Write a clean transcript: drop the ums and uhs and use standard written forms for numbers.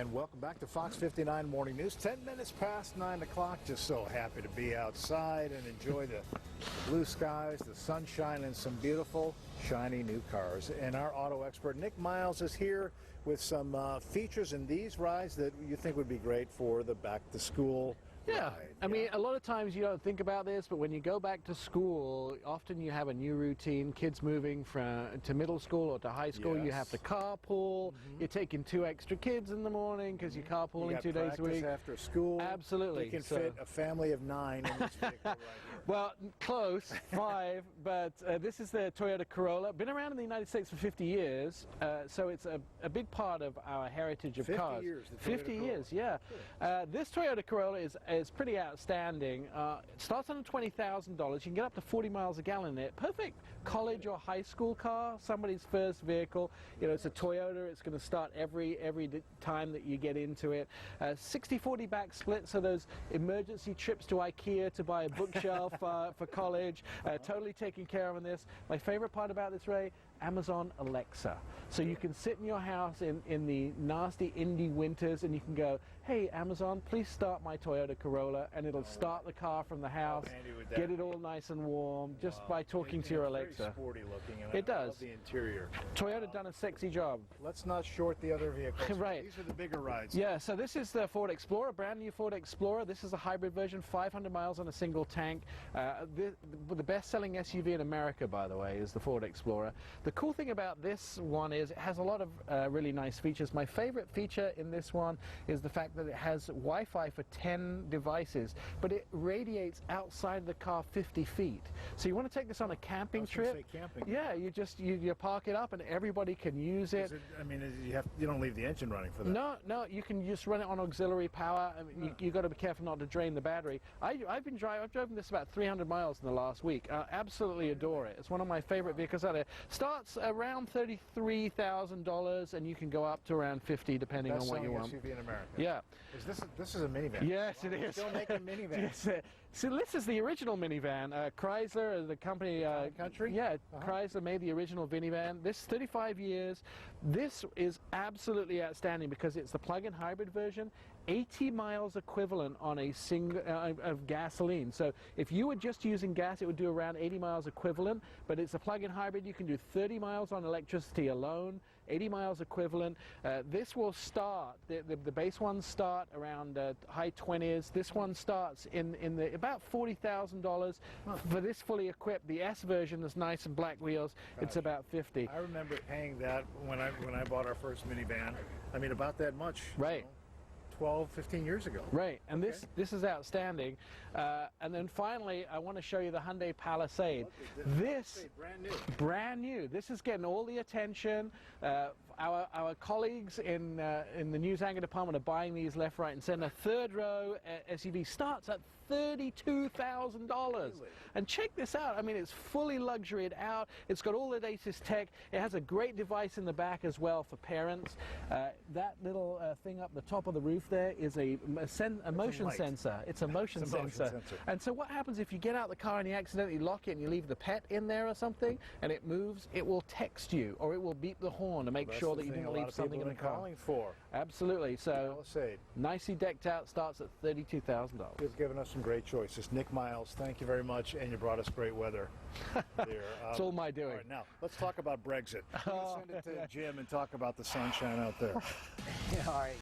And welcome back to Fox 59 Morning News. 10 minutes past 9 o'clock. Just so happy to be outside and enjoy the blue skies, the sunshine, and some beautiful, shiny new cars. And our auto expert, Nick Miles, is here with some features in these rides that you think would be great for the back-to-school ride. I mean, a lot of times you don't think about this, but when you go back to school, often you have a new routine. Kids moving to middle school or to high school, you have to carpool. You're taking 2 extra kids in the morning because you're carpooling 2 days a week. After school. Absolutely. We can fit a family of 9 in this vehicle right here. Well, close, 5, but this is the Toyota Corolla. Been around in the United States for 50 years, so it's a big part of our heritage of cars. 50 years. 50 years, yeah. This Toyota Corolla is pretty outstanding. It starts under $20,000. You can get up to 40 miles a gallon in it. Perfect college or high school car, somebody's first vehicle. You know, it's a Toyota. It's going to start every time that you get into it. 60-40 back split, so those emergency trips to IKEA to buy a bookshelf for college, totally taken care of in this. My favorite part about this, Ray, Amazon Alexa. So you can sit in your house in the nasty Indy winters and you can go, hey Amazon, please start my Toyota Corolla, and it'll start the car from the house, get it all nice and warm just by talking to your Alexa. It's very sporty looking, and it does. I love the interior. Toyota done a sexy job. Let's not short the other vehicles. Right. These are the bigger rides. Yeah, so this is the Ford Explorer, brand new Ford Explorer. This is a hybrid version, 500 miles on a single tank. The best-selling SUV in America, by the way, is the Ford Explorer. The cool thing about this one is it has a lot of really nice features. My favorite feature in this one is the fact that it has Wi-Fi for 10 devices, but it radiates outside of the car 50 feet. So you want to take this on a camping trip? Say camping. Yeah, you park it up and everybody can use it. I mean, you don't leave the engine running for that. No, you can just run it on auxiliary power. I mean, you got to be careful not to drain the battery. I've driven this about 300 miles in the last week. I absolutely adore it. It's one of my favorite vehicles out there. Starts around $33,000 and you can go up to around 50 depending on what you want. SUV in America. Yeah. This is a minivan? Yes, it is. Still making minivans. Yes. So this is the original minivan. Chrysler, the company. Country? Yeah, Chrysler made the original minivan. This is 35 years. This is absolutely outstanding because it's the plug-in hybrid version. 80 miles equivalent on a single of gasoline. So if you were just using gas, it would do around 80 miles equivalent. But it's a plug-in hybrid. You can do 30 miles on electricity alone. 80 miles equivalent. This will start. The base ones start around high 20s. This one starts in the about $40,000 for this fully equipped. The S version is nice and black wheels. It's about 50. I remember paying that when I bought our first minivan. I mean, about that much. Right. 12, 15 years ago. Right, and this is outstanding. And then finally, I want to show you the Hyundai Palisade. This brand new. This is getting all the attention. Our colleagues in the news anchor department are buying these left, right, and center. Third row SUV starts at $32,000. Really? And check this out. I mean, it's fully luxuried out. It's got all the latest tech. It has a great device in the back as well for parents. That little thing up the top of the roof there is a motion sensor. It's a motion sensor. And so what happens if you get out the car and you accidentally lock it and you leave the pet in there or something and it moves, it will text you or it will beep the horn to make sure that you didn't leave something in the car. Calling for. Absolutely. So Palisade. Nicely decked out, starts at $32,000. You've given us some great choices. Nick Miles, thank you very much, and you brought us great weather. It's all my doing. All right, now let's talk about Brexit. We'll send it to Jim and talk about the sunshine out there. All right.